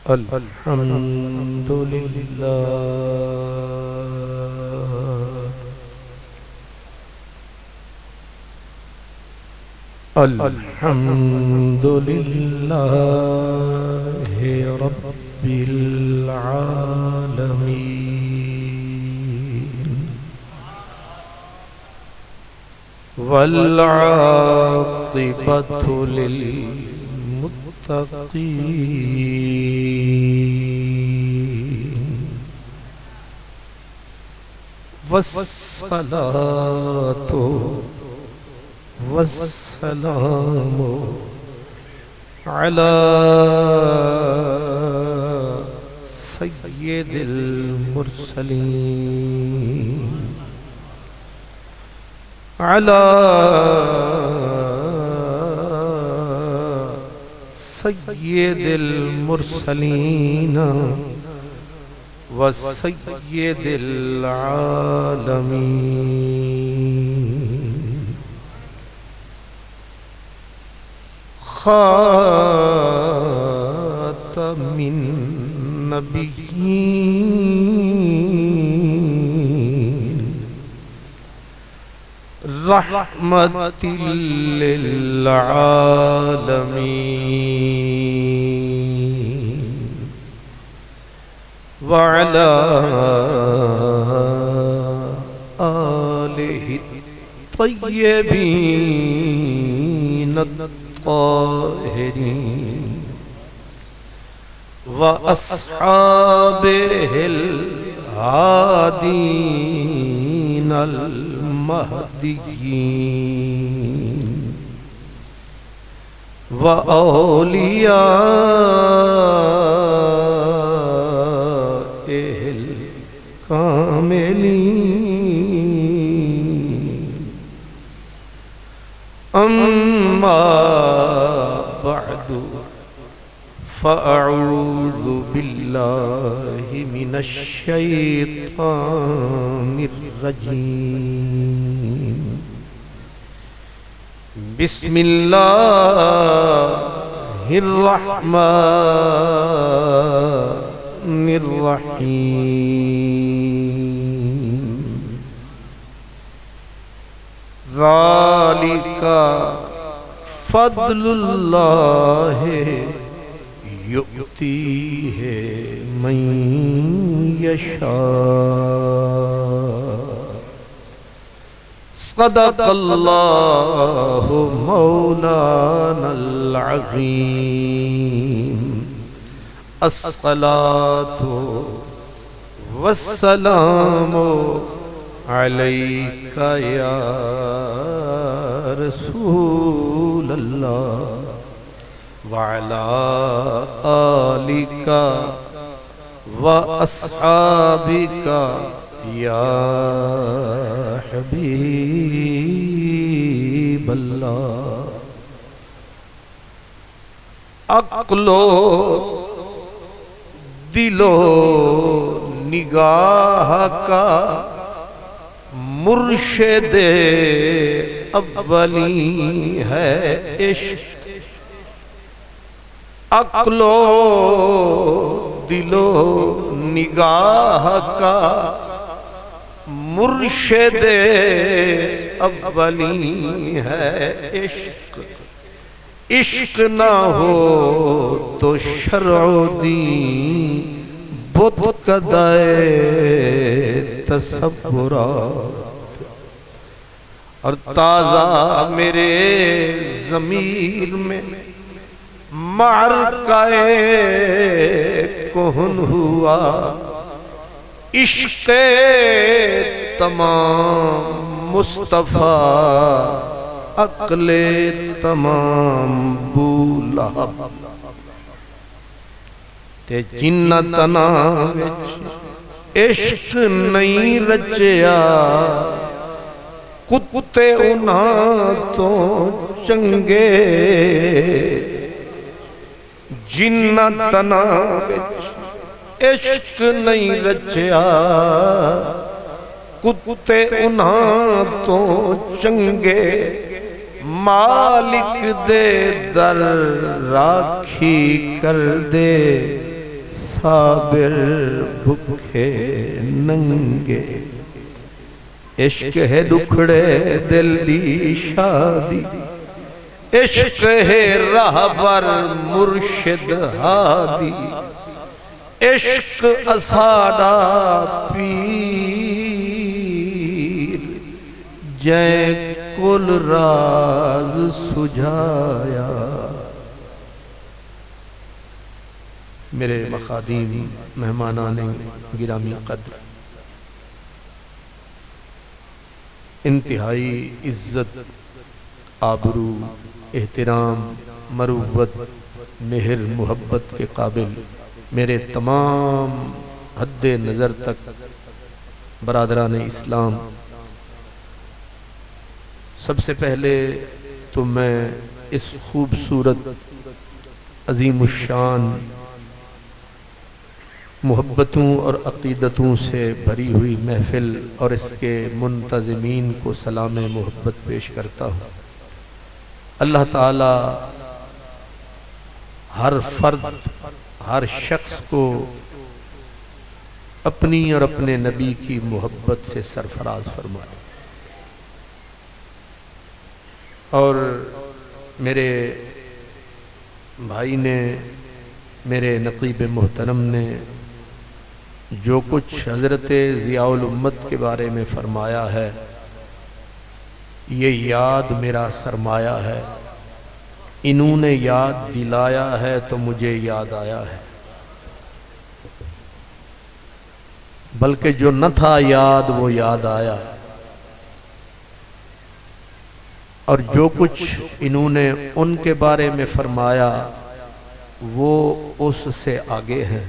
الحمد لله الحمد لله رب العالمين والعاقبة للمتقين والصلاة والسلام على سيد المرسلين على سيد المرسلين وسيد العالمين خاتم النبيين رحمة للعالمين وعلى آله الطيبين الطاهرين وأصحابه الهادين المهديين وأوليائه الكاملين أما بعد فأعوذ بالله من الشيطان الرجيم بسم الله الرحمن الرحيم ذلك فضل الله يؤتيه من يشاء صدق الله مولانا العظيم الصلاة والسلام عليك يا رسول الله وعلى آلك وأصحابك يا حبيب الله عقل و دل و نگاہ کا مرشد اولی ہے عشق عقل و دل و نگاہ کا مرشد اولی ہے عشق عشق نہ ہو تو شرع و دین بت کدائے تصورات اور تازہ میرے ضمیر میں معرکہ کہن ہوا عشق تمام مصطفیٰ عقل تمام بولا تے جنتنا وچ عشق نہیں رچیا کتے انہاں تو چنگے جنتنا وچ عشق نہیں رچیا کتے انہاں تو چنگے مالک دے در راکھی کر دے صابر بھکھے ننگے عشق ہے دکھڑے دل دی شادی عشق ہے راہبر مرشد ہادی عشق اساڑا پیر جے کل راز سجھایا۔ میرے مخادیم مہمانان گرامی قدر، انتہائی عزت، آبرو، احترام، مروت، مہر، محبت کے قابل میرے تمام حد نظر تک برادران اسلام، سب سے پہلے تو میں اس خوبصورت عظیم الشان محبتوں اور عقیدتوں سے بھری ہوئی محفل اور اس کے منتظمین کو سلام محبت پیش کرتا ہوں۔ اللہ تعالی ہر فرد، ہر شخص کو اپنی اور اپنے نبی کی محبت سے سرفراز فرمائے۔ اور میرے بھائی نے، میرے نقیب محترم نے جو کچھ حضرت ضیاء الامت کے بارے میں فرمایا ہے، یہ یاد میرا سرمایہ ہے، انہوں نے یاد دلایا ہے تو مجھے یاد آیا ہے، بلکہ جو نہ تھا یاد وہ یاد آیا، اور جو کچھ انہوں نے ان کے بارے میں فرمایا وہ اس سے آگے ہیں،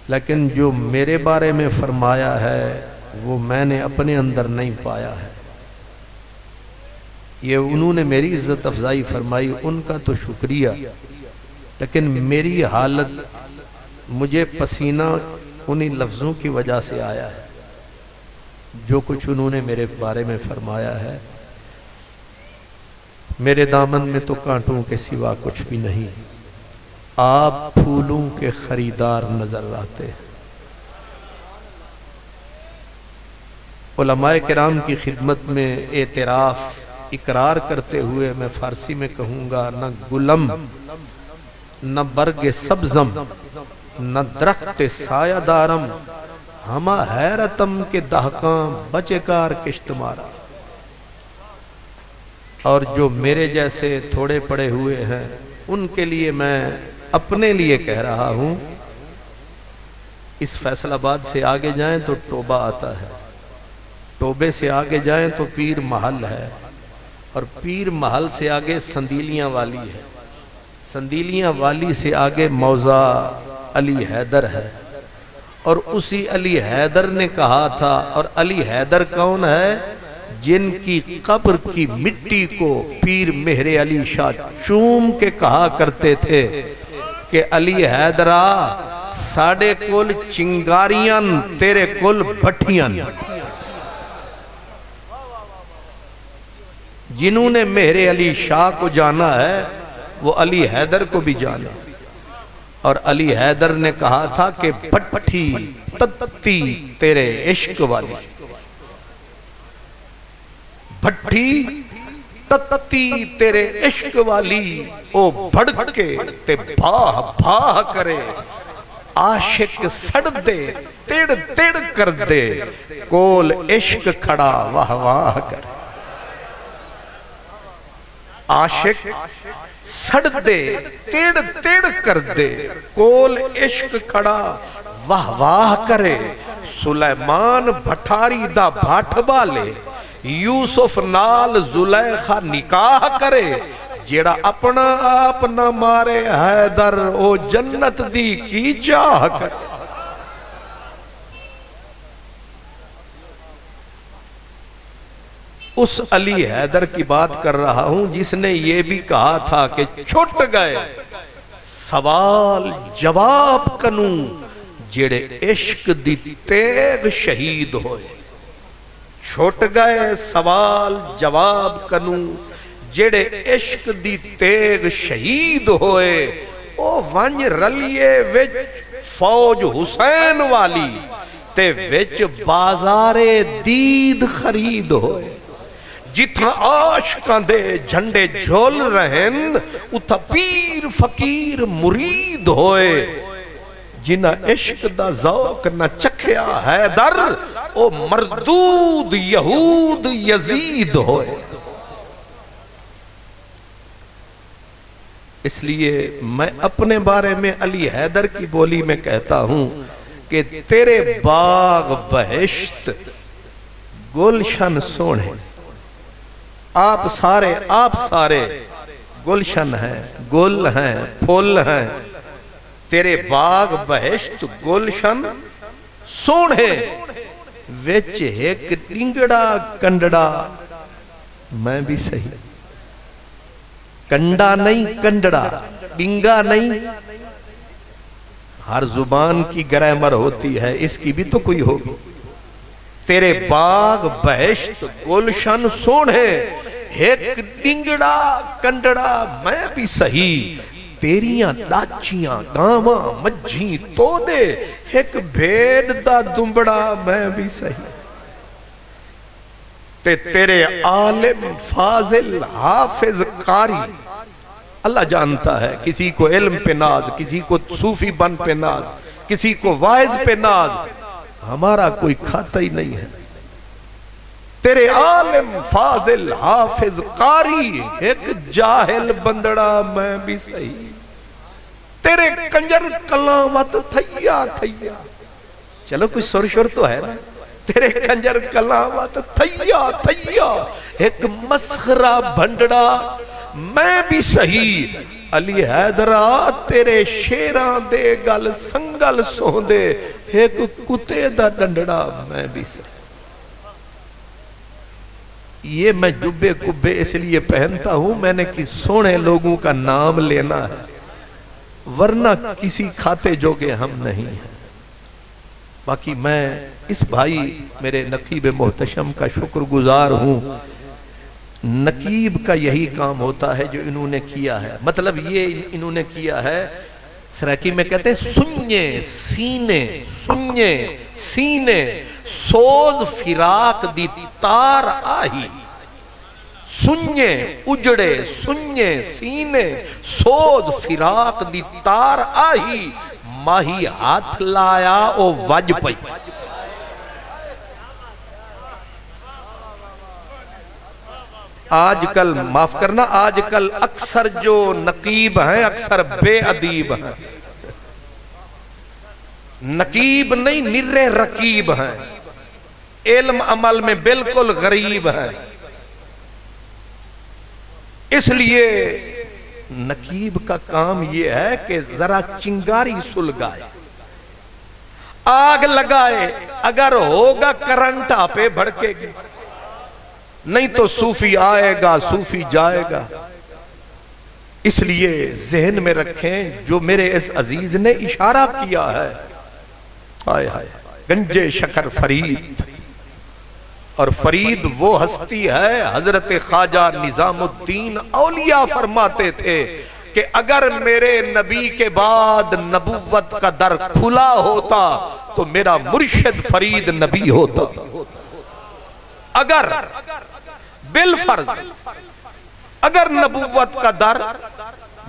لیکن جو میرے بارے میں فرمایا ہے وہ میں نے اپنے اندر نہیں پایا ہے۔ یہ انہوں نے میری عزت افزائی فرمائی، ان کا تو شکریہ، لیکن میری حالت، مجھے پسینہ انہی لفظوں کی وجہ سے آیا ہے۔ جو کچھ انہوں نے میرے بارے میں فرمایا ہے، میرے دامن میں تو کانٹوں کے سوا کچھ بھی نہیں، آپ پھولوں کے خریدار نظر آتے ہیں۔ علماء کرام کی خدمت میں اعتراف، اقرار کرتے ہوئے میں فارسی میں کہوں گا، نہ گلم، نہ برگ سبزم، نہ درخت سایہ دارم، ہما حیرتم کے دہکاں بچے کار کشت مارا۔ اور جو میرے جیسے تھوڑے پڑے ہوئے ہیں ان کے لیے میں اپنے لیے کہہ رہا ہوں، اس فیصل آباد سے آگے جائیں تو ٹوبہ آتا ہے، ٹوبے سے آگے جائیں تو پیر محل ہے، اور پیر محل سے آگے سندیلیاں والی ہے، سندیلیاں والی سے آگے موضع علی حیدر ہے، اور اسی علی حیدر نے کہا تھا، اور علی حیدر کون ہے؟ جن کی قبر کی مٹی کو پیر مہر علی شاہ چوم کے کہا کرتے تھے کہ علی حیدرہ ساڑے کل چنگاریاں تیرے کل بھٹیاں۔ جنہوں نے مہر علی شاہ کو جانا ہے وہ علی حیدر کو بھی جانا، اور علی حیدر نے کہا تھا کہ بھٹی تتی تیرے عشق والی، بھٹی تتی تیرے عشق والی، او بھڑکے تے بھاہ بھاہ کرے، عاشق سڑ دے تیڑ تیڑ کر دے، کول عشق کھڑا واہ واہ کرے۔ عاشق سڑ دے تیڑ تیڑ کر دے، کول عشق کھڑا واہ واہ کرے، سلیمان بھٹاری دا بھاٹ بالے، یوسف نال زلیخا نکاح کرے، جیڑا اپنا آپ نہ مارے حیدر او جنت دی کی چاہ کرے۔ اس علی حیدر کی بات کر رہا ہوں جس نے یہ بھی کہا تھا کہ چھٹ گئے سوال جواب کنوں، جیڑے عشق دی تیغ شہید ہوئے، چھوٹ گئے سوال جواب کنوں، جیڑے عشق دی تیغ شہید ہوئے، او ونج رلیے وچ فوج حسین والی تے وچ بازارے دید خرید ہوئے جتنا عاشقاں دے جھنڈے جھول رہن اتھا پیر فقیر مرید ہوئے جنہ عشق دا ذوق نہ چکھیا حیدر او مردود یہود یزید ہوئے. اس لیے میں اپنے بارے میں علی حیدر کی بولی میں کہتا ہوں کہ تیرے باغ بہشت گلشن سونے. آپ سارے گلشن ہیں، گل ہیں، پھول ہیں. تیرے باغ بہشت گلشن سونے وچ ایک ڈنگڑا کنڈڑا میں بھی صحیح. کنڈا نہیں کنڈڑا، ڈنگا نہیں. ہر زبان کی گرامر ہوتی ہے، اس کی بھی تو کوئی ہوگی. تیرے باغ بہشت گلشن سونے ایک ڈنگڑا کنڈڑا میں بھی صحیح. تیریاں داچیاں گاواں مجھی تو دے ایک بھیڑ دا دمبڑا میں بھی صحیح. تیرے عالم فاضل حافظ قاری اللہ جانتا ہے، کسی کو علم پہ ناز، کسی کو صوفی بن پہ ناز، کسی کو واعظ پہ ناز. ہمارا کوئی کھاتا ہی نہیں ہے. تیرے عالم فاضل حافظ قاری ایک جاہل بندڑا میں بھی صحیح. تیرے کنجر کلامت تھیا تھیا، چلو کوئی سر شر تو ہے نا. تیرے کنجر کلامت تھیا تھیا ایک مسخرہ بھنڈڑا میں بھی صحیح. علی حیدرہ تیرے شیران دے گل سنگل سوندے ایک کتے دا ڈنڈڑا میں بھی صحیح. یہ میں جبے کبے اس لیے پہنتا ہوں، میں نے کہ سونے لوگوں کا نام لینا ہے، ورنہ کسی کھاتے جوگے ہم نہیں ہیں. باقی میں اس بھائی میرے نقیب محتشم کا شکر گزار ہوں. نقیب کا یہی کام ہوتا ہے جو انہوں نے کیا ہے. مطلب یہ انہوں نے کیا ہے، سرائکی میں کہتے ہیں سنجے سینے سوز فراق دی تار آہی. سنجے اجڑے سنجے سینے سوز فراق دی تار آہی. ماہی ہاتھ لایا او وج پئی. آج کل معاف کرنا، آج کل اکثر جو نقیب ہیں اکثر بے ادیب ہیں. نقیب نہیں نرے رقیب ہیں، علم عمل میں بالکل غریب ہیں. اس لیے نقیب کا کام یہ ہے کہ ذرا چنگاری سلگائے، آگ لگائے. اگر ہوگا کرنٹ آپے بھڑکے گی، نہیں تو صوفی آئے گا صوفی جائے گا. اس لیے ذہن میں رکھیں جو میرے اس عزیز نے اشارہ کیا ہے. آئے ہائے گنجے شکر فرید. اور فرید وہ ہستی ہے، حضرت خواجہ نظام الدین اولیاء فرماتے تھے کہ اگر میرے نبی کے بعد نبوت کا در کھلا ہوتا تو میرا مرشد فرید نبی ہوتا. اگر بالفرض اگر نبوت کا در،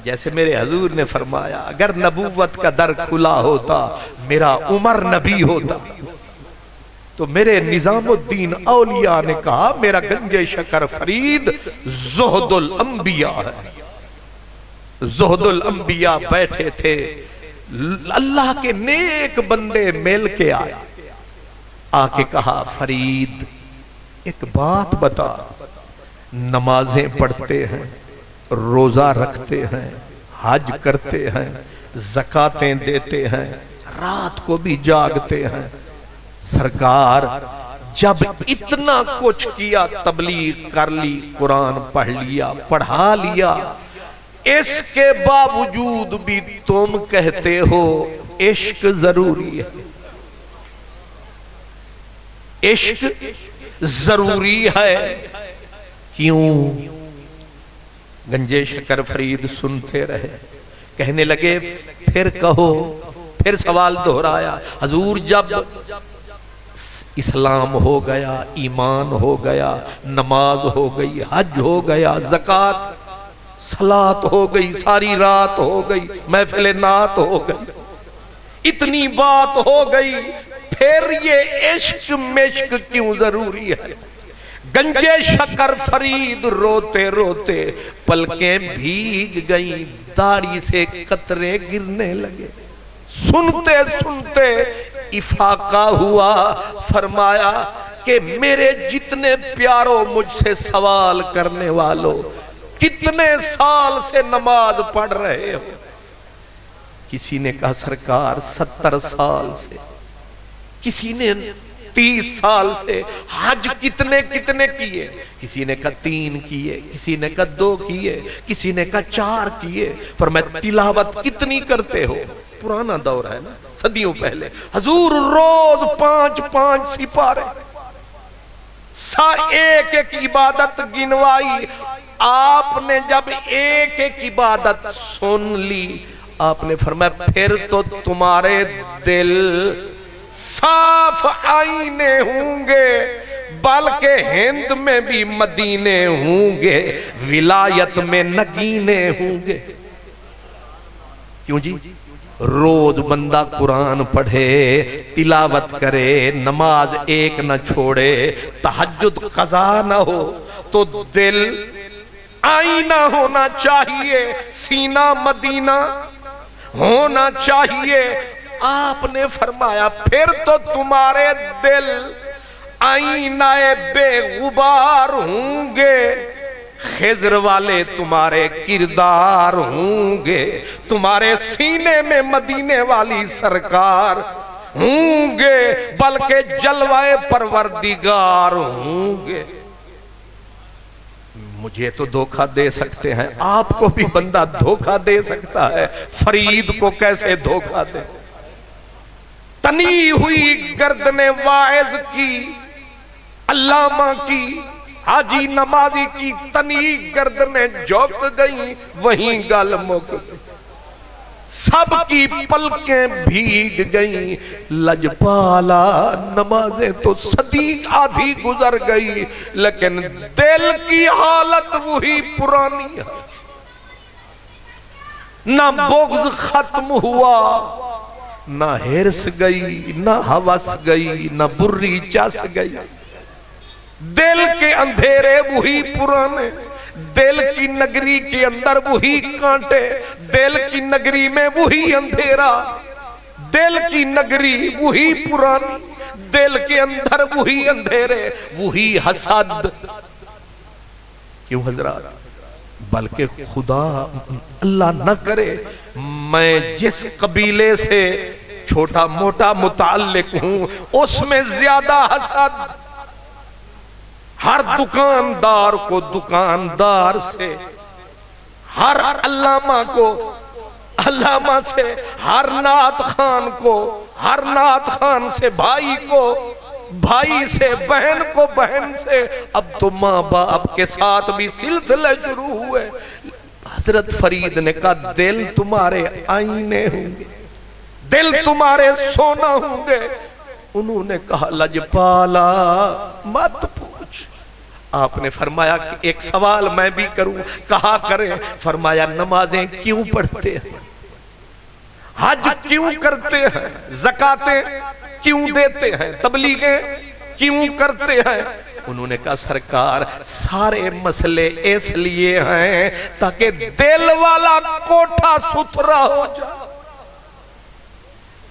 جیسے میرے حضور نے فرمایا اگر نبوت کا در کھلا ہوتا میرا عمر نبی ہوتا، تو میرے نظام الدین اولیاء نے کہا میرا گنجے شکر فرید زہد الانبیاء ہے. زہد الانبیاء بیٹھے تھے، اللہ کے نیک بندے مل کے آئے، آ کے کہا فرید ایک بات بتا. نمازیں پڑھتے ہیں، روزہ رکھتے ہیں، حج کرتے ہیں، زکاتیں دیتے ہیں، رات کو بھی جاگتے ہیں. سرکار جب اتنا کچھ کیا، تبلیغ کر لی، قرآن پڑھ لیا، پڑھا لیا، اس کے باوجود بھی تم کہتے ہو عشق ضروری ہے. عشق ضروری ہے. کیوں؟ گنجے شکر فرید سنتے رہے، کہنے لگے پھر کہو پھر سوال دہرایا، حضور جب اسلام ہو گیا، ایمان ہو گیا، نماز ہو گئی، حج ہو گیا، زکوٰۃ، صلاۃ ہو گئی، ساری رات ہو گئی، محفل نعت ہو گئی، اتنی بات ہو گئی، پھر یہ عشق مشق کیوں ضروری ہے؟ گنجے شکر فرید روتے روتے پلکیں بھیگ گئیں، داڑھی سے قطرے گرنے لگے، سنتے سنتے افاقہ ہوا، فرمایا کہ میرے جتنے پیاروں مجھ سے سوال کرنے والوں، کتنے سال سے نماز پڑھ رہے ہو؟ کسی نے کہا سرکار 70 سال سے، کسی نے 30 سال سے۔ حج کتنے کیے؟ کسی نے کہا 3 کیے، کسی نے کہا 2 کیے، کسی نے کہا 4 کیے۔ فرمایا تلاوت کتنی کرتے ہو؟ پرانا دور ہے نا، صدیوں پہلے، حضور روز 5 سپارے، ایک ایک عبادت گنوائی۔ آپ نے جب ایک ایک عبادت سن لی، آپ نے فرمایا پھر تو تمہارے دل صاف آئینے ہوں گے، بلکہ ہند میں بھی مدینے ہوں گے، ولایت میں نگینے ہوں گے۔ کیوں جی؟ روز بندہ قرآن پڑھے، تلاوت کرے، نماز ایک نہ چھوڑے، تہجد قضا نہ ہو، تو دل آئینہ ہونا چاہیے، سینہ مدینہ ہونا چاہیے۔ آپ نے فرمایا پھر تو تمہارے دل آئینہ بے غبار ہوں گے، خضر والے تمہارے کردار ہوں گے، تمہارے سینے میں مدینے والی سرکار ہوں گے، بلکہ جلوہ پروردگار ہوں گے۔ مجھے تو دھوکہ دے سکتے ہیں، آپ کو بھی بندہ دھوکہ دے سکتا ہے، فرید کو کیسے دھوکہ دے؟ تنی ہوئی گردن واعظ کی، علامہ کی، حاجی نمازی کی تنی گردنیں جھک گئیں، وہیں گل مک گئی، سب کی پلکیں بھیگ گئیں۔ لجپالا نمازیں تو صدی آدھی گزر گئی، لیکن دل کی حالت وہی پرانی ہے، نہ بغض ختم ہوا، نہ ہرس گئی، نہ ہوس گئی، نہ بری چس گئی، دل کے اندھیرے وہی پرانے، دل کی نگری کے اندر وہی کانٹے، دل کی نگری میں وہی اندھیرا، دل کی نگری وہی پرانی، دل کے اندر وہی اندھیرے، وہی حسد۔ کیوں حضرات؟ بلکہ خدا اللہ نہ کرے میں جس قبیلے سے چھوٹا موٹا متعلق ہوں اس میں زیادہ حسد۔ ہر دکاندار کو دکاندار سے، ہر علامہ کو علامہ سے، ہر نعت خان کو ہر نعت خان سے، بھائی کو بھائی سے، بہن کو بہن سے، اب تو ماں باپ کے ساتھ بھی سلسلے شروع ہوئے۔ حضرت فرید نے کہا دل تمہارے آئینے ہوں گے، دل تمہارے سونا ہوں گے۔ انہوں نے کہا لجپالا مت پوچھ۔ آپ نے فرمایا کہ ایک سوال میں بھی کروں؟ کہا کریں۔ فرمایا نمازیں کیوں پڑھتے ہیں؟ حج کیوں کرتے ہیں؟ زکاتیں کیوں دیتے ہیں؟ تبلیغیں کیوں کرتے ہیں؟ انہوں نے کہا سرکار سارے مسئلے اس لیے ہیں تاکہ دل والا کوٹھا ستھرا ہو جائے۔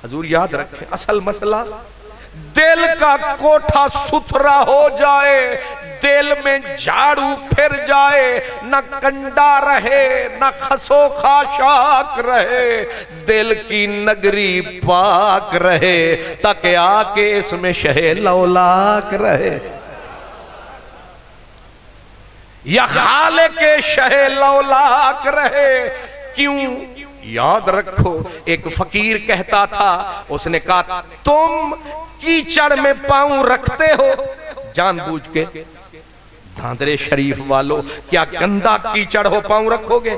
حضور یاد رکھیں اصل مسئلہ دل کا کوٹھا ستھرا ہو جائے، دل میں جھاڑو پھر جائے، نہ کنڈا رہے نہ خسو خاشاک رہے، دل کی نگری پاک رہے تاکہ آکے اس میں شہ لولاک رہے، یا خالق شہ لولاک رہے۔ کیوں؟ یاد رکھو ایک فقیر کہتا تھا، اس نے کہا تم کیچڑ میں پاؤں رکھتے ہو جان بوجھ کے؟ دھاندرے شریف والو کیا گندا کیچڑ ہو پاؤں رکھو گے؟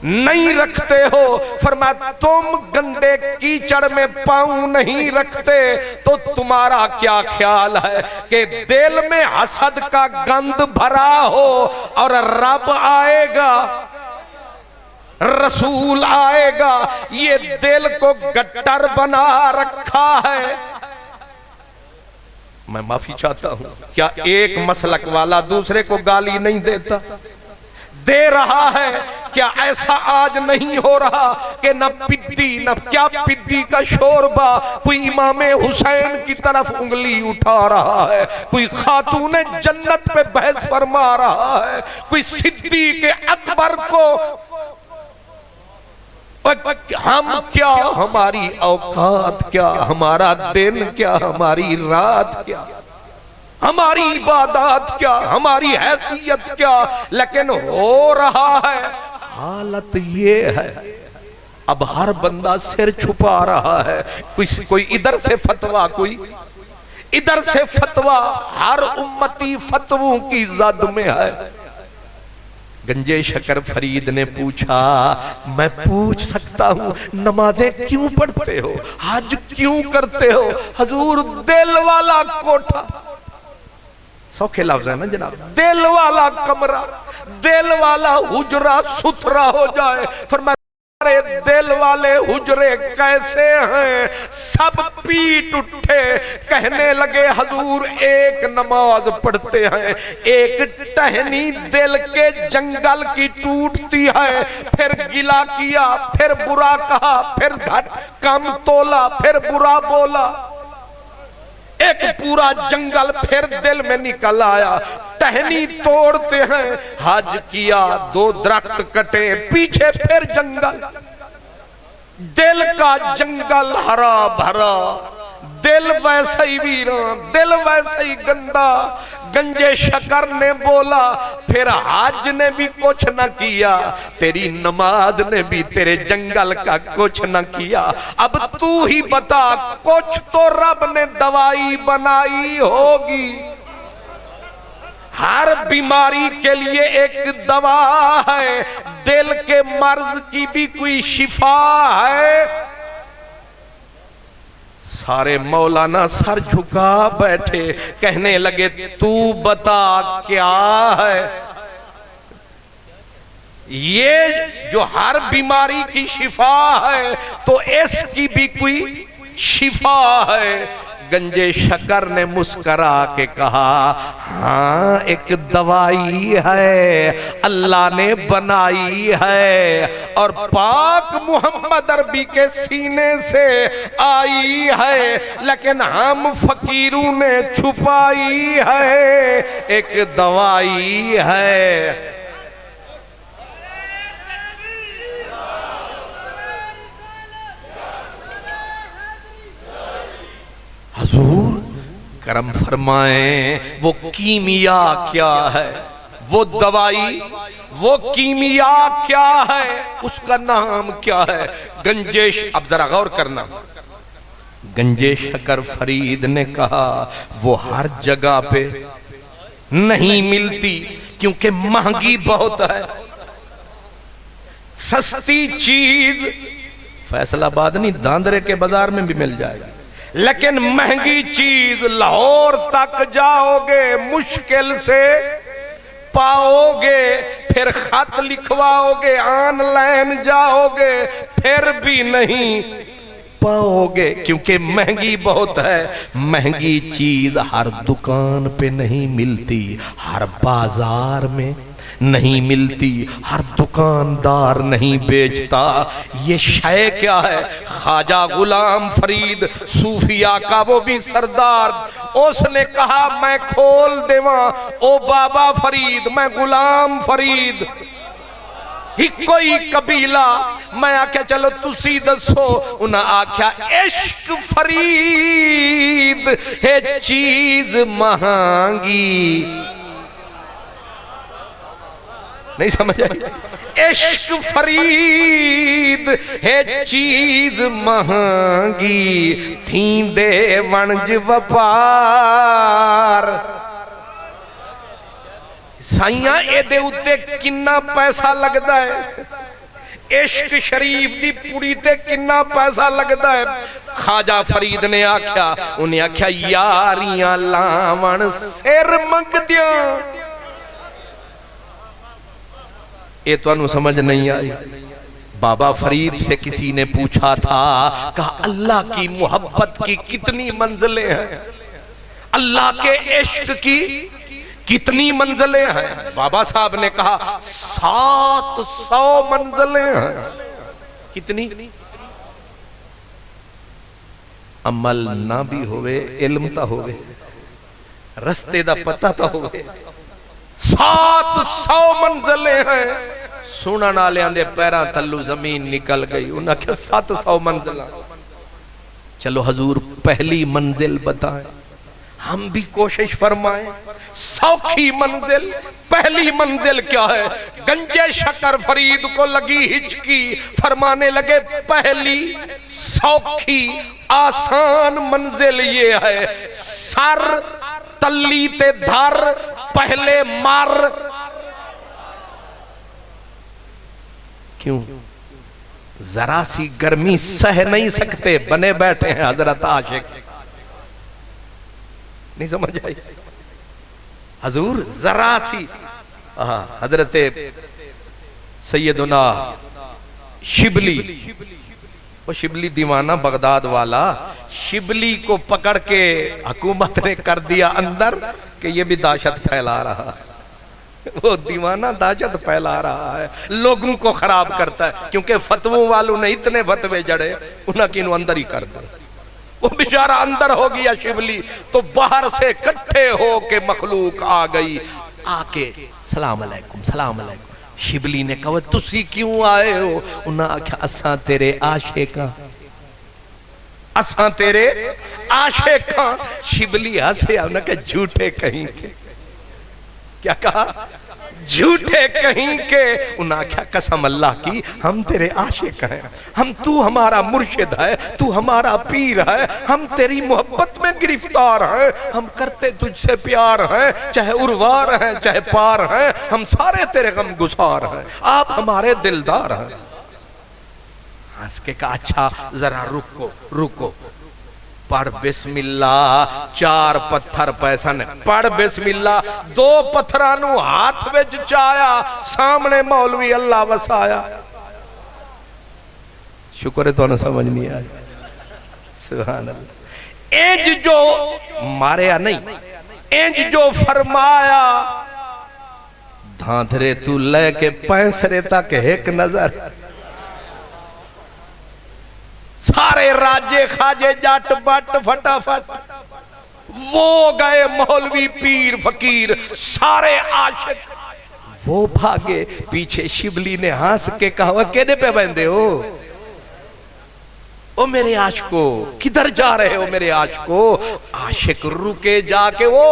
نہیں رکھتے ہو، فرمایا تم گندے کیچڑ میں پاؤں نہیں رکھتے تو تمہارا کیا خیال ہے کہ دل میں حسد کا گند بھرا ہو اور رب آئے گا، رسول آئے گا، یہ دل کو گٹر بنا رکھا ہے۔ میں معافی چاہتا ہوں، کیا ایک مسلک والا دوسرے کو گالی نہیں دیتا؟ دے رہا ہے۔ کیا ایسا آج نہیں ہو رہا کہ نہ پدی نہ کیا پدی کا شوربہ کوئی امام حسین کی طرف انگلی اٹھا رہا ہے، کوئی خاتون جنت پہ بحث فرما رہا ہے، کوئی صدیق اکبر کو ہم کیا، ہماری اوقات کیا، ہمارا دن کیا، ہماری رات کیا، ہماری عبادات کیا، ہماری حیثیت کیا، لیکن ہو رہا ہے۔ حالت یہ ہے اب ہر بندہ سر چھپا رہا ہے، کوئی ادھر سے فتویٰ، کوئی ادھر سے فتویٰ، ہر امتی فتووں کی زد میں ہے۔ گنجے شکر فرید نے پوچھا، میں پوچھ سکتا ہوں نمازیں کیوں پڑھتے ہو، حج کیوں کرتے ہو؟ حضور دل والا کوٹھا، سوکھے لفظ ہے نا جناب، دل والا کمرہ، دل والا حجرہ ستھرا ہو جائے۔ فرمایا دل والے حجرے کیسے ہیں؟ سب پیٹ اٹھے، کہنے لگے حضور ایک نماز پڑھتے ہیں، ایک ٹہنی دل کے جنگل کی ٹوٹتی ہے، پھر گلا کیا، پھر برا کہا، پھر کم تولا، پھر برا بولا، ایک پورا جنگل پھر دل میں نکل آیا۔ ٹہنی توڑتے ہیں، حج کیا، 2 درخت کٹے، پیچھے پھر جنگل، دل کا جنگل ہرا بھرا، دل ویسا ہی ویران، دل ویسا ہی گندا۔ گنجے شکر نے بولا پھر حج نے بھی کچھ نہ کیا، تیری نماز نے بھی تیرے جنگل کا کچھ نہ کیا، اب تو ہی بتا کچھ تو رب نے دوائی بنائی ہوگی۔ ہر بیماری کے لیے ایک دوا ہے، دل کے مرض کی بھی کوئی شفا ہے۔ سارے مولانا سر جھکا بیٹھے، کہنے لگے تو بتا کیا ہے؟ یہ جو ہر بیماری کی شفا ہے تو اس کی بھی کوئی شفا ہے۔ گنجے شکر نے مسکرا کے کہا ہاں ایک دوائی ہے، اللہ نے بنائی ہے اور پاک محمد عربی کے سینے سے آئی ہے، لیکن ہم فقیروں نے چھپائی ہے، ایک دوائی ہے۔ حضور کرم فرمائیں وہ کیمیا کیا ہے، وہ دوائی، وہ کیمیا کیا ہے، اس کا نام کیا ہے؟ گنجیش، اب ذرا غور کرنا، گنجے شکر فرید نے کہا وہ ہر جگہ پہ نہیں ملتی کیونکہ مہنگی بہت ہے۔ سستی چیز فیصل آباد نہیں داندرے کے بازار میں بھی مل جائے گی، لیکن مہنگی چیز لاہور تک جاؤ گے مشکل سے پاؤ گے، پھر خط لکھواؤ گے، آن لائن جاؤ گے، پھر بھی نہیں پاؤ گے کیونکہ مہنگی بہت ہے۔ مہنگی چیز ہر دکان پہ نہیں ملتی، ہر بازار میں نہیں ملتی، ہر دکاندار نہیں بیچتا۔ یہ شے کیا ہے؟ خواجہ غلام فرید صوفیاء کا وہ بھی سردار، اس نے کہا میں کھول دیواں او بابا فرید، میں غلام فرید ہی کوئی قبیلہ، میں آکھیا چلو تسی دسو، انہاں آکھیا عشق فرید ہے چیز مہنگی، نہیں سمجھ آئی؟ عشق فرید ہے چیز مہنگی، تھیں دے ونج وپار۔ سائیاں اے دے اتے کننا پیسہ لگدا ہے، عشق شریف دی پوڑی تے کنا پیسہ لگدا ہے؟ خواجہ فرید نے آکھیا، انہیں آکھیا یاریاں لاون سر منگ دیاں۔ یہ تو انہوں سمجھ نہیں آئی۔ بابا فرید سے کسی نے پوچھا تھا، کہا اللہ کی محبت کی کتنی منزلیں ہیں، اللہ کے عشق کی کتنی منزلیں ہیں؟ بابا صاحب نے کہا 700 منزلیں ہیں۔ کتنی؟ عمل نہ بھی ہوئے، علم تا ہوئے، رستے دا پتہ تا ہوئے، 700 منزلیں ہیں۔ سونا نالیاں دے پیران تلو زمین نکل گئی، انہاں کیا 700 منزلیں۔ چلو حضور پہلی منزل بتائیں، ہم بھی کوشش فرمائیں۔ سوکھی منزل، پہلی منزل کیا ہے؟ گنجے شکر فرید کو لگی ہچکی، فرمانے لگے پہلی سوکھی آسان منزل یہ ہے، سر تلی تے دھر پہلے مر۔ کیوں؟ ذرا سی گرمی سہ نہیں سکتے، بنے بیٹھے ہیں حضرت عاشق۔ نہیں سمجھ آئی؟ حضور ذرا سی، حضرت سیدنا شبلی، وہ شبلی دیوانہ بغداد والا، شبلی کو پکڑ کے حکومت نے کر دیا اندر کہ یہ بھی دہشت پھیلا رہا ہے۔ وہ دیوانہ دہشت پھیلا رہا ہے، لوگوں کو خراب کرتا ہے، کیونکہ فتووں والوں نے اتنے فتوے جڑے، انہاں کی انہوں اندر ہی کر دے۔ وہ بیچارہ اندر ہو گیا شبلی، تو باہر سے کٹھے ہو کے مخلوق آ گئی، آ کے سلام علیکم سلام علیکم۔ شبلی نے کہا تسی کیوں آئے ہو؟ انہاں آکھا اساں تیرے عاشقاں، اساں تیرے عاشقاں۔ شبلی ہنسیا، انہاں کہا جھوٹے کہیں کے۔ کیا کہا؟ جھوٹے کہیں کے۔ انہاں کیا قسم اللہ کی ہم تیرے عاشق ہیں، ہم تو ہمارا مرشد ہے، تو ہمارا پیر ہے، ہم تیری محبت میں گرفتار ہیں، ہم کرتے تجھ سے پیار ہیں، چاہے اروار ہیں چاہے پار ہیں، ہم سارے تیرے غم گسار ہیں، آپ ہمارے دلدار ہیں۔ ہنس کے کہا اچھا ذرا رکو رکو، پڑھ بسم اللہ، 4 پتھر پیسہ نے پڑھ بسم اللہ، 2 پتھرانوں ہاتھ وچ چایا، سامنے مولوی اللہ وسایا۔ شکر ہے تو نہ سمجھ نہیں آیا۔ سبحان اللہ۔ اینج جو ماریا نہیں، اینج جو فرمایا، دھاندھرے تو لے کے پینسرے تک ایک نظر، سارے راجے خاجے جٹ بٹ فٹافٹ، وہ گئے مولوی پیر فقیر سارے عاشق، وہ بھاگے پیچھے۔ شبلی نے ہنس کے کہا کیڑے پہ بندے ہو؟ او میرے عاشقو، کدھر جا رہے ہو میرے عاشقو؟ عاشق رکے جا کے وہ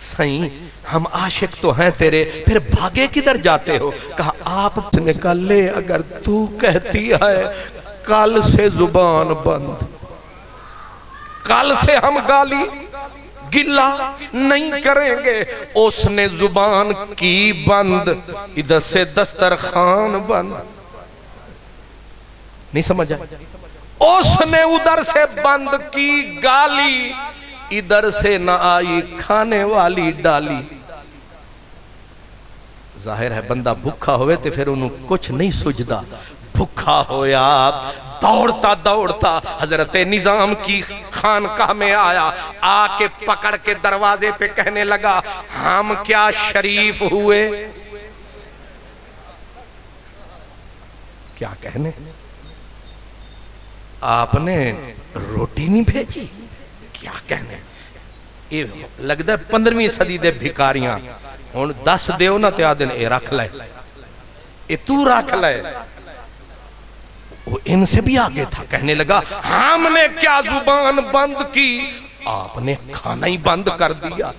سائیں ہم عاشق تو ہیں تیرے، پھر بھاگے کدھر جاتے ہو؟ کہا آپ نے کہا لے اگر تو کہتی ہے کل سے زبان بند، کل سے ہم گالی گلا نہیں کریں گے۔ اس نے زبان کی بند، ادھر سے دسترخوان بند۔ نہیں سمجھا؟ اس نے ادھر سے بند کی گالی، ادھر سے نہ آئی کھانے والی ڈالی۔ ظاہر ہے بندہ بھکھا ہوئے تو پھر انہوں کچھ نہیں سجدہ، بھکھا ہویا دوڑتا دوڑتا حضرت نظام کی خانقاہ میں آیا، آ کے پکڑ کے دروازے پہ کہنے لگا ہم کیا شریف ہوئے؟ کیا کہنے؟ آپ نے روٹی نہیں بھیجی؟ کیا کہنے؟ یہ لگتا ہے 15ویں صدی دے بھکاریاں ہون 10 دیو نہ تیا دن اے رکھ لائے، اے تو رکھ لائے۔ وہ ان سے بھی آگے تھا، کہنے لگا ہم نے کیا زبان بند کی، آپ نے کھانا ہی بند کر دیا۔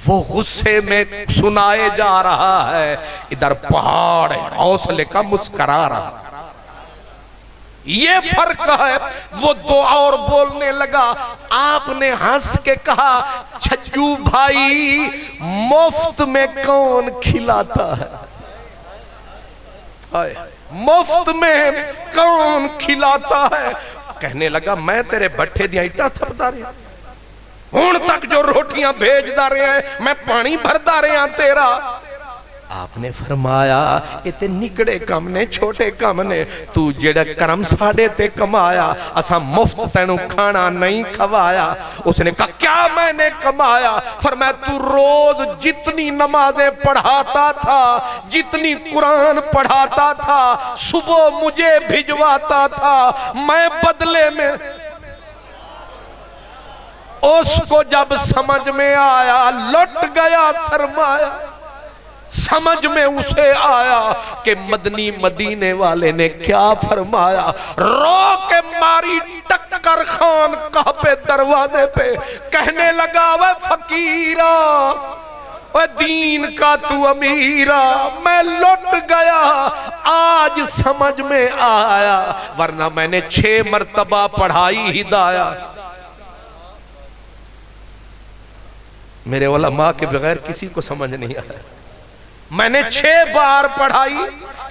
وہ غصے میں سنائے جا رہا ہے، ادھر پہاڑ حوصلے کا مسکرا رہا۔ یہ فرق ہے۔ وہ دو اور بولنے لگا، آپ نے ہنس کے کہا چھجو بھائی مفت میں کون کھلاتا ہے؟ مفت میں کون کھلاتا ہے؟ کہنے لگا میں تیرے بٹھے دیا اٹا تھپدا رہا ہون تک جو روٹیاں بھیج دا رہے ہیں میں پانی بھر دا رہے ہیں تیرا۔ آپ نے فرمایا اتے نکڑے کم نے چھوٹے کم نے، تو جڑا کرم ساڑے تے کمایا اساں مفت تینوں کھانا نہیں کھوایا۔ اس نے کہا کیا میں نے کمایا؟ فرمایا تو روز جتنی نمازیں پڑھاتا تھا، جتنی قرآن پڑھاتا تھا، صبح مجھے بھجواتا تھا، میں بدلے میں اس کو جب سمجھ میں آیا لٹ گیا سرمایہ۔ سمجھ میں اسے آیا کہ مدنی مدینے والے نے کیا فرمایا، رو کے ماری ٹکر خان کعبے دروازے پہ، کہنے لگا وہ فقیرہ وہ دین کا تو امیرہ، میں لٹ گیا آج سمجھ میں آیا، ورنہ میں نے 6 مرتبہ پڑھائی ہدایت۔ میرے علماء کے بغیر کسی کو سمجھ نہیں آیا، میں نے 6 بار پڑھائی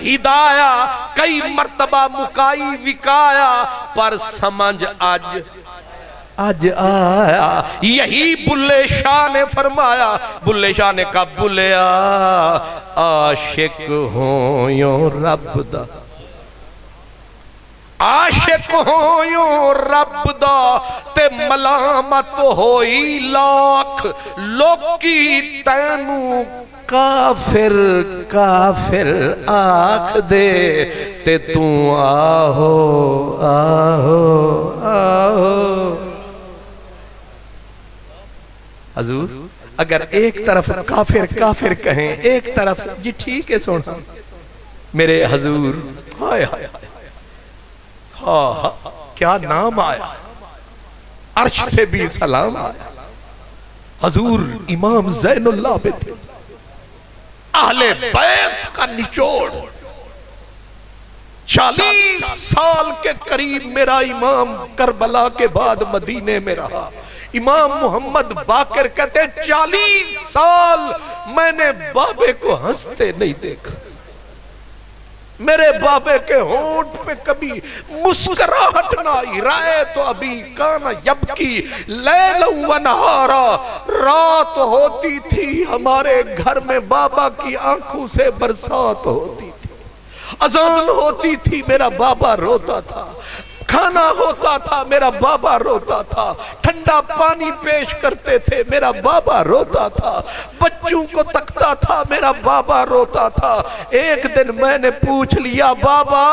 ہدایہ، کئی مرتبہ مکائی وکایا، پر سمجھ آج آیا۔ یہی بلے شاہ نے فرمایا، بلے شاہ نے کہا بلیا عاشق ہوں یوں رب دا، عاشق ہوں یوں رب دا تے ملامت ہوئی لاکھ، لوکی تینوں کافر کافر آکھ دے تے تو آہو آہو آہو۔ حضور اگر ایک طرف کافر کافر کہیں، ایک طرف جی ٹھیک ہے سونا میرے حضور، ہائے ہائے ہاں کیا نام آیا، عرش سے بھی سلام آیا۔ حضور امام زین العابدین اہل بیت کا نچوڑ، 40 سال کے قریب میرا امام کربلا کے بعد مدینے میں رہا۔ امام محمد باقر کہتے 40 سال میں نے بابے کو ہنستے نہیں دیکھا، میرے بابے کے ہونٹ پہ کبھی مسکراہٹ نہ آئی۔ رائے تو ابھی کانا یبکی لیلا و نہارا، رات ہوتی تھی ہمارے گھر میں بابا کی آنکھوں سے برسات ہوتی تھی، اذان ہوتی تھی میرا بابا روتا تھا، کھانا ہوتا تھا میرا بابا روتا تھا، ٹھنڈا پانی پیش کرتے تھے میرا بابا روتا تھا، بچوں کو تکتا تھا میرا بابا روتا تھا۔ ایک دن میں نے پوچھ لیا بابا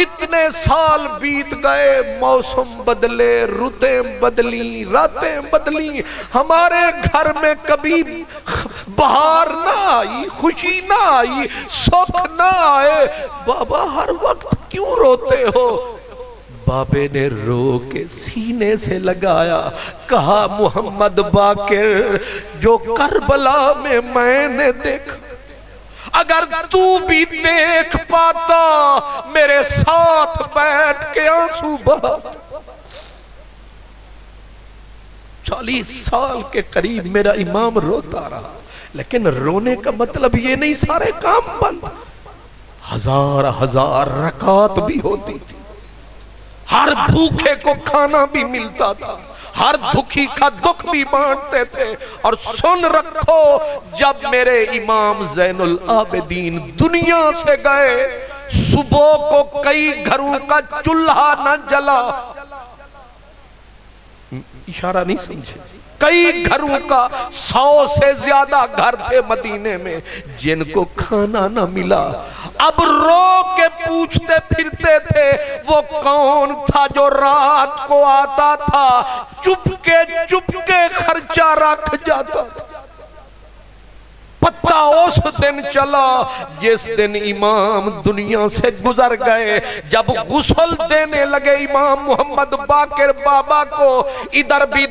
اتنے سال بیت گئے، موسم بدلے، رتیں بدلی، راتیں بدلی، ہمارے گھر میں کبھی بہار نہ آئی، خوشی نہ آئی، سکھ نہ آئے، بابا ہر وقت کیوں روتے ہو؟ بابے نے رو کے سینے سے لگایا، کہا محمد باقر جو کربلا میں نے دیکھا، اگر تو بھی دیکھ پاتا میرے ساتھ بیٹھ کے آنسو بہاتا۔ 40 سال کے قریب میرا امام روتا رہا، لیکن رونے کا مطلب یہ نہیں سارے کام بند، ہزار رکعت بھی ہوتی تھی، ہر بھوکے کو کھانا بھی ملتا تھا، ہر دکھی کا دکھ بھی بانٹتے تھے۔ اور سن رکھو جب میرے امام زین العابدین دنیا سے گئے، صبح کو کئی گھروں کا چولہا نہ جلا، اشارہ نہیں سمجھے، کئی گھروں کا 100 سے زیادہ گھر تھے مدینے میں جن کو کھانا نہ ملا۔ اب رو کے پوچھتے پھرتے تھے وہ کون تھا جو رات کو آتا تھا، چپ کے خرچہ رکھ جاتا تھا۔ پتہ اس دن چلا جس دن امام دنیا سے گزر گئے، جب غسل دینے لگے امام محمد باقر بابا کو، ادھر بھی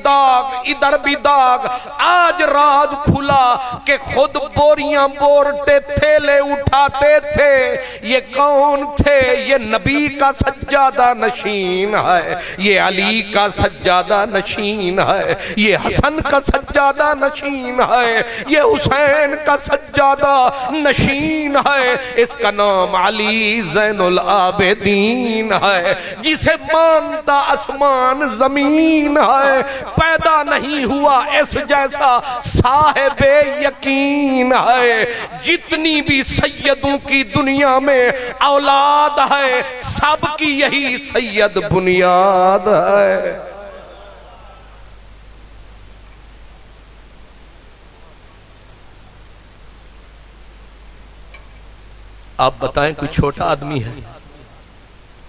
داغ، آج راز کھلا کہ خود بوریاں بورٹے تھیلے اٹھاتے تھے۔ یہ کون تھے؟ یہ نبی کا سجادہ نشین ہے، یہ علی کا سجادہ نشین ہے، یہ حسن کا سجادہ نشین ہے، یہ حسین کا سجادہ نشین ہے، اس کا نام علی زین العابدین ہے، جسے مانتا آسمان زمین ہے، پیدا نہیں ہوا اس جیسا صاحب یقین ہے، جتنی بھی سیدوں کی دنیا میں اولاد ہے سب کی یہی سید بنیاد ہے۔ آپ بتائیں کوئی چھوٹا آدمی ہے؟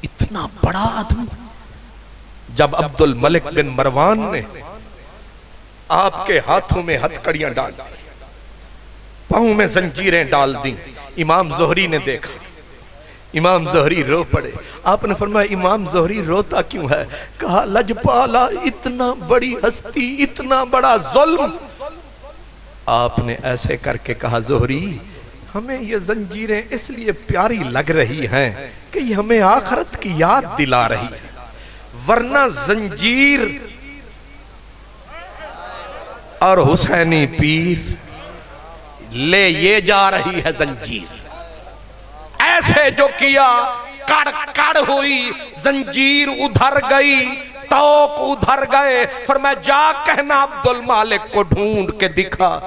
اتنا بڑا آدمی۔ جب عبد الملک بن مروان نے آپ کے ہاتھوں میں ہتھکڑیاں ڈال دی، پاؤں میں زنجیریں ڈال دیں، امام زہری نے دیکھا، امام زہری رو پڑے۔ آپ نے فرمایا امام زہری روتا کیوں ہے؟ کہا لجپالا اتنا بڑی ہستی، اتنا بڑا ظلم۔ آپ نے ایسے کر کے کہا زہری ہمیں یہ زنجیریں اس لیے پیاری لگ رہی ہیں کہ یہ ہمیں آخرت کی یاد دلا رہی ہے، ورنہ زنجیر اور حسینی پیر لے یہ جا رہی ہے زنجیر۔ ایسے جو کیا کڑ کڑ ہوئی، زنجیر ادھر گئی، توق ادھر گئے۔ فرمایا جا کہنا عبد المالک کو ڈھونڈ کے دکھا،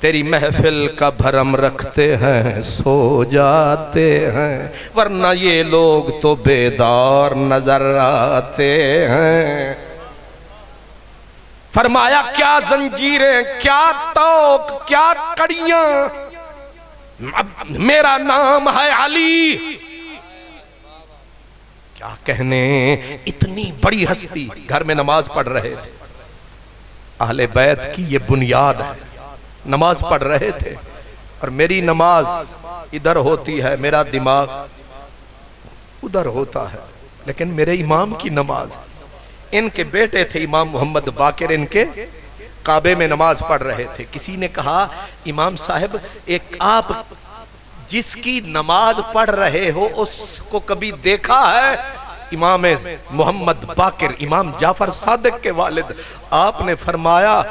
تیری محفل کا بھرم رکھتے ہیں سو جاتے ہیں، ورنہ یہ لوگ تو بیدار نظر آتے ہیں۔ فرمایا کیا زنجیریں، کیا توق، کیا کڑیاں، میرا نام ہے علی۔ کیا کہنے، اتنی بڑی ہستی گھر میں نماز پڑھ رہے تھے، اہل بیت کی یہ بنیاد ہے، نماز پڑھ رہے تھے، اور میری نماز ادھر ہوتی ہے، میرا دماغ ادھر ہوتا ہے، لیکن میرے امام کی نماز، ان کے بیٹے تھے امام محمد باقر، ان کے کعبے میں نماز پڑھ رہے تھے۔ کسی نے کہا امام صاحب ایک آپ جس کی نماز پڑھ رہے ہو اس کو کبھی دیکھا ہے؟ امام محمد باقر امام جعفر صادق کے والد، آپ نے فرمایا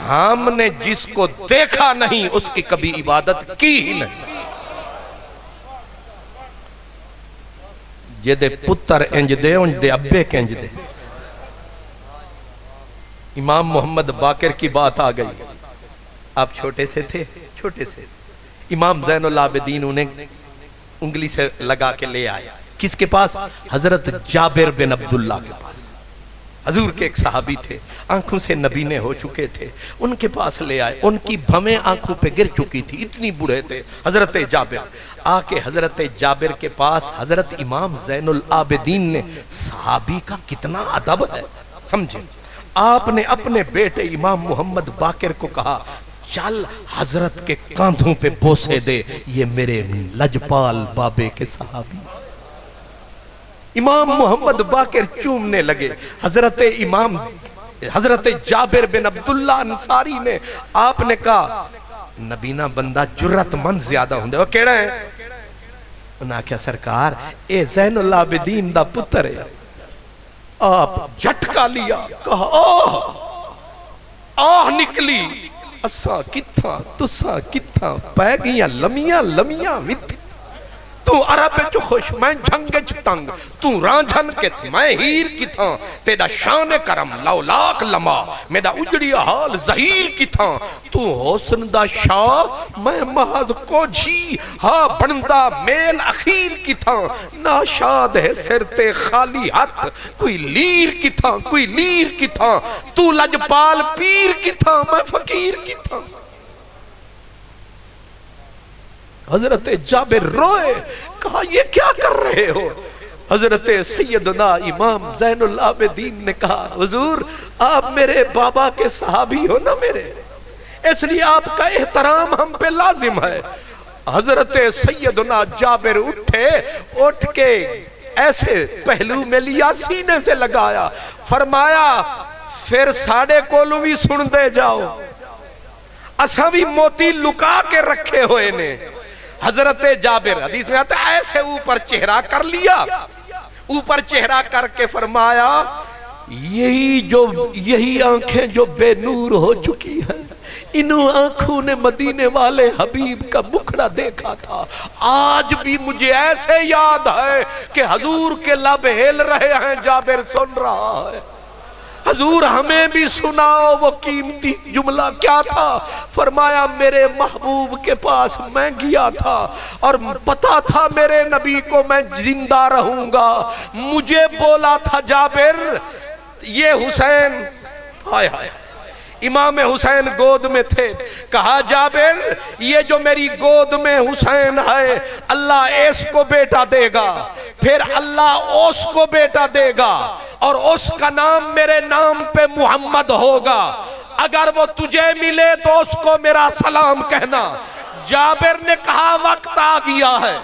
ہم نے جس کو دیکھا نہیں اس کی کبھی عبادت کی ہی نہیں۔ جدے پتر انج دے انج دے ابے کے انج دے۔ امام محمد باقر کی بات آ گئی، آپ چھوٹے سے تھے، چھوٹے سے امام زین العابدین انہیں انگلی سے لگا کے لے آیا، کس کے پاس؟ حضرت جابر بن عبداللہ کے پاس، حضور کے ایک صحابی تھے، آنکھوں سے نبینے ہو چکے تھے، ان کے پاس لے آئے، ان کی بھمیں آنکھوں پہ گر چکی تھی، اتنی بوڑھے تھے حضرت جابر۔ آ کے حضرت جابر کے پاس حضرت امام زین العابدین نے، صحابی کا کتنا ادب ہے سمجھے، آپ نے اپنے بیٹے امام محمد باقر کو کہا چل حضرت کے کاندھوں پہ بوسے دے، یہ میرے لجپال بابے کے صحابی۔ امام محمد باقر چومنے لگے، حضرت جابر بن عبداللہ انصاری نے، آپ نے کہا نبینا بندہ جرت مند زیادہ ہوندے، وہ کہڑا ہے؟ انہاں کیا سرکار اے زین العابدین دا پتر ہے۔ آپ جھٹکا لیا، کہا آہ نکلی، اساں کتھاں تساں کتھاں، پہ گیاں لمیاں لمیاں وت، تو عرب چو خوش میں جھنگج تنگ، تو رانجھن کے تھی میں ہیر کی تھا، تیرا شان کرم لولاک لما، میرا اجڑی حال ظہیر کی تھا، تو حسن دا شاہ میں محض کو جھی، ہاں بندہ میل اخیر کی تھا، ناشاد ہے سرتے خالی ہاتھ، کوئی لیر کی تھا کوئی لیر کی تھا، تو لجپال پیر کی تھا میں فقیر کی تھا۔ حضرت جابر روئے، کہا یہ کیا کر رہے ہو؟ حضرت سیدنا امام زین العابدین نے کہا حضور آپ میرے بابا کے صحابی ہو نا میرے، اس لیے آپ کا احترام ہم پہ لازم ہے۔ حضرت سیدنا جابر اٹھے، اٹھ کے ایسے پہلو میں لیا، سینے سے لگایا، فرمایا پھر ساڑھے کولو بھی سن دے جاؤ، اساں بھی موتی لکا کے رکھے ہوئے نے۔ حضرت جابر حدیث میں آتا ہے ایسے اوپر چہرہ کر لیا، اوپر چہرہ کر کے فرمایا یہی آنکھیں جو بے نور ہو چکی ہیں، انہوں آنکھوں نے مدینے والے حبیب کا مکھڑا دیکھا تھا. آج بھی مجھے ایسے یاد ہے کہ حضور کے لب ہل رہے ہیں. جابر سن رہا ہے. حضور ہمیں بھی سناؤ وہ قیمتی جملہ کیا تھا. فرمایا میرے محبوب کے پاس میں گیا تھا اور پتا تھا میرے نبی کو میں زندہ رہوں گا. مجھے بولا تھا جابر یہ حسین، ہائے ہائے امام حسین گود میں تھے. کہا جابر یہ جو میری گود میں حسین ہے اللہ اس کو بیٹا دے گا، پھر اللہ اس کو بیٹا دے گا اور اس کا نام میرے نام پہ محمد ہوگا. اگر وہ تجھے ملے تو اس کو میرا سلام کہنا. جابر نے کہا وقت آ گیا ہے.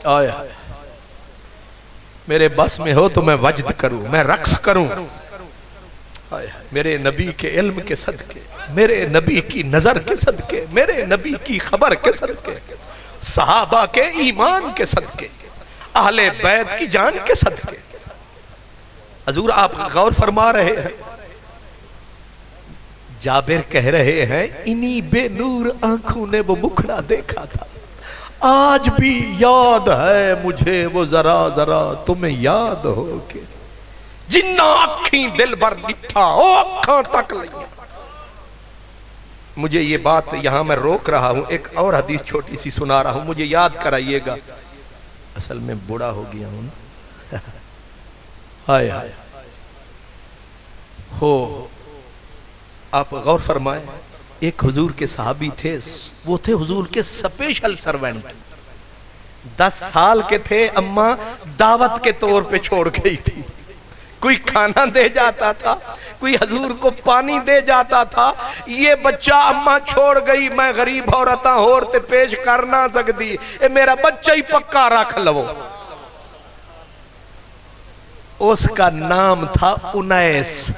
آیا میرے بس میں ہو تو میں وجد کروں، میں رقص کروں. میرے نبی کے علم کے صدقے، میرے نبی کی نظر کے صدقے، میرے نبی کی خبر کے صدقے، صحابہ کے ایمان کے صدقے، اہل بیت کی جان کے صدقے. حضور آپ غور فرما رہے ہیں. جابر کہہ رہے ہیں انہی بے نور آنکھوں نے وہ مکھڑا دیکھا تھا. آج بھی یاد ہے مجھے وہ ذرا ذرا تمہیں یاد ہو کہ جنہ اکھیں دل بر نٹھا او اکھاں تک لئے. مجھے یہ بات یہاں میں روک رہا ہوں، ایک اور حدیث چھوٹی سی سنا رہا ہوں، مجھے یاد کرائیے گا. اصل میں بوڑھا ہو گیا ہوں. ہائے ہائے ہو آپ غور فرمائیں. ایک حضور کے صحابی تھے، وہ تھے حضور کے سپیشل سرونٹ. 10 سال کے تھے، اماں دعوت کے طور پہ چھوڑ گئی تھی. کوئی کھانا دے جاتا تھا، کوئی حضور کو پانی دے جاتا تھا. یہ بچہ اماں چھوڑ گئی، میں غریب عورتاں ہورتے پیش کرنا سکتی، اے میرا بچہ ہی پکا رکھ لو. اس کا نام تھا انیس.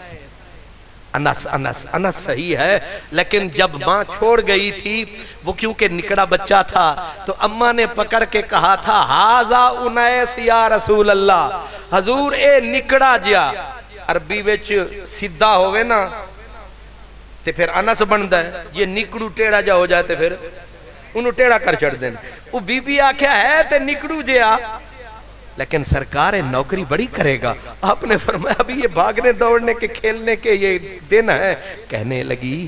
انس انس انس صحیح ہے، لیکن جب ماں چھوڑ گئی تھی وہ کیونکہ نکڑا بچہ تھا تو اماں نے پکڑ کے کہا تھا ہاذا انیس یا رسول اللہ. حضور اے نکڑا جیا عربی وچ سیدھا ہوئے نا تے پھر انس بندا ہے. یہ نکڑو ٹیڑا جا ہو جائے تے پھر انہوں ٹیڑا کر چڑھ دیں. وہ بی بی آکھیا ہے تے نکڑو جیا، لیکن سرکار نوکری بڑی کرے گا. آپ نے فرمایا ابھی یہ بھاگنے دوڑنے کے کھیلنے کے یہ دن ہے. کہنے لگی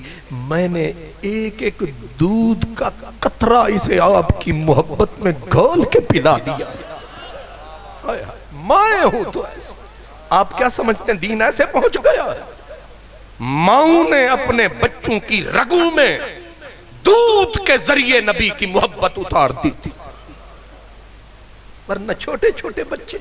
میں نے ایک ایک دودھ کا قطرہ اسے آپ کی محبت میں گھول کے پلا دیا. مائیں ہوں تو ایسے. آپ کیا سمجھتے ہیں دین ایسے پہنچ گیا ہے؟ ماؤں نے اپنے بچوں کی رگوں میں دودھ کے ذریعے نبی کی محبت اتار دی تھی. ورنہ چھوٹے چھوٹے بچے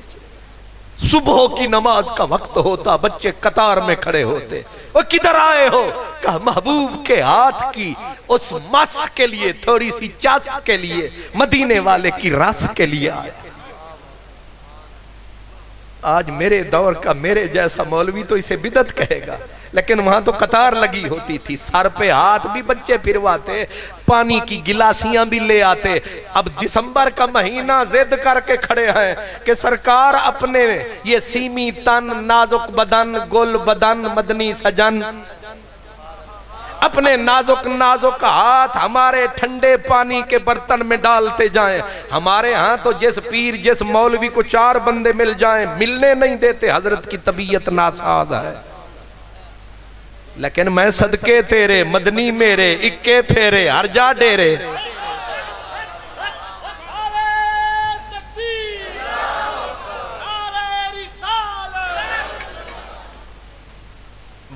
صبح کی نماز کا وقت ہوتا، بچے قطار میں کھڑے ہوتے. وہ کدھر آئے ہو؟ کہا محبوب کے ہاتھ کی اس مس کے لیے، تھوڑی سی چاس کے لیے، مدینے والے کی رس کے لیے آئے. آج میرے دور کا میرے جیسا مولوی تو اسے بدعت کہے گا، لیکن وہاں تو قطار لگی ہوتی تھی. سر پہ ہاتھ بھی بچے پھرواتے، پانی کی گلاسیاں بھی لے آتے. اب دسمبر کا مہینہ ضد کر کے کھڑے ہیں کہ سرکار اپنے یہ سیمی تن، نازک بدن، گل بدن، مدنی سجن، اپنے نازک نازک ہاتھ ہمارے ٹھنڈے پانی کے برتن میں ڈالتے جائیں. ہمارے ہاں تو جس پیر جس مولوی کو 4 بندے مل جائیں ملنے نہیں دیتے. حضرت کی طبیعت ناساز ہے. لیکن میں صدقے تیرے مدنی میرے اکے پھیرے ہر جا ڈیرے.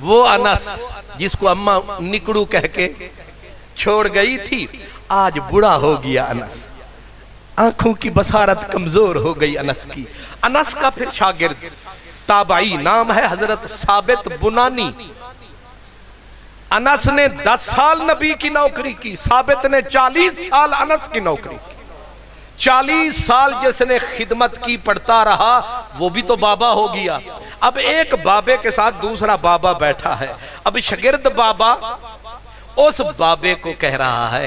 وہ انس جس کو اماں نکڑو کہہ کے چھوڑ گئی تھی آج بڑا ہو گیا انس. آنکھوں کی بصارت کمزور ہو گئی انس کی. انس کا پھر شاگرد تابعی نام ہے حضرت ثابت بنانی. انس نے 10 سال نبی کی نوکری کی، ثابت نے 40 سال انس کی نوکری کی. 40 سال جس نے خدمت کی پڑھتا رہا وہ بھی تو بابا ہو گیا. اب ایک بابے کے ساتھ دوسرا بابا بیٹھا ہے. اب شاگرد بابا اس بابے کو کہہ رہا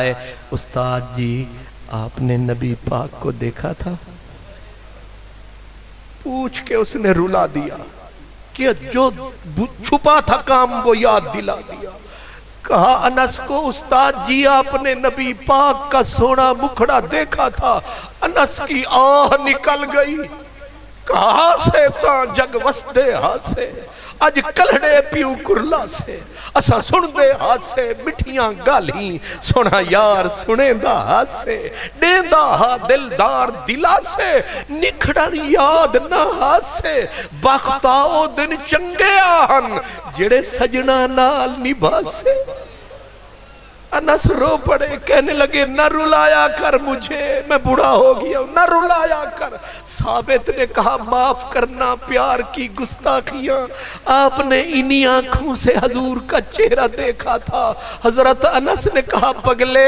ہے استاد جی آپ نے نبی پاک کو دیکھا تھا؟ پوچھ کے اس نے رلا دیا کہ جو چھپا تھا کام وہ یاد دلا دیا. کہا انس کو استاد جی آپ نے نبی پاک کا سونا مکھڑا دیکھا تھا. انس کی آہ نکل گئی. کہاں سے تا جگ وسدے ہاسے اج کلڑے پیو کرلا سے اسا سن دے ہاسے مٹھیاں گالیں سونا یار سنے دا ہاسے ڈیندا ہا دلدار دلا سے نکھڑن یاد نہ ہاسے بختاؤ دن چنگے آہن جڑے سجنا نال نبھاسے. انس رو پڑے کہنے لگے نہ رلایا کر مجھے میں بڑا ہو گیا نہ رلایا کر. ثابت نے کہا معاف کرنا پیار کی گستاخیاں. آپ نے انہی آنکھوں سے حضور کا چہرہ دیکھا تھا. حضرت انس نے کہا پگلے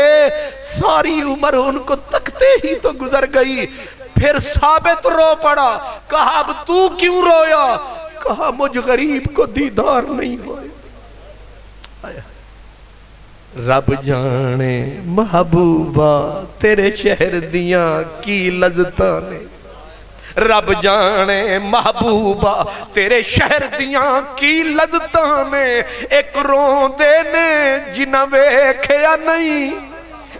ساری عمر ان کو تکتے ہی تو گزر گئی. پھر ثابت رو پڑا. کہا اب تو کیوں رویا؟ کہا مجھ غریب کو دیدار نہیں ہوئے. آیا رب جانے محبوبہ تیرے شہر دیاں کی لذتاں نے. رب جانے محبوبہ تیرے شہر دیاں کی لذتاں نے. ایک روندے نے جنہ ویکھیا نہیں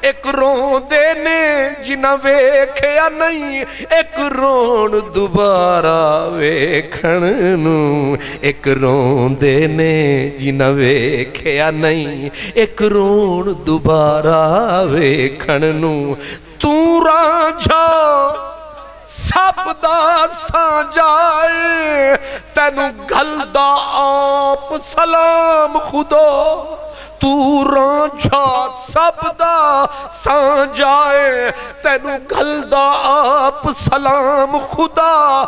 ایک روندے نے جنہ ویکھیا نہیں. ایک رون دوبارہ ویکھن نوں ایک روندے نے جنہ ویکھیا نہیں. ایک رون دوبارہ ویکھن نوں. تو رانجھا سب دا سانجائے تینوں گھلدا آپ سلام خدا. تو رانجھا سب دا سانجائے تینوں گھلدا آپ سلام خدا.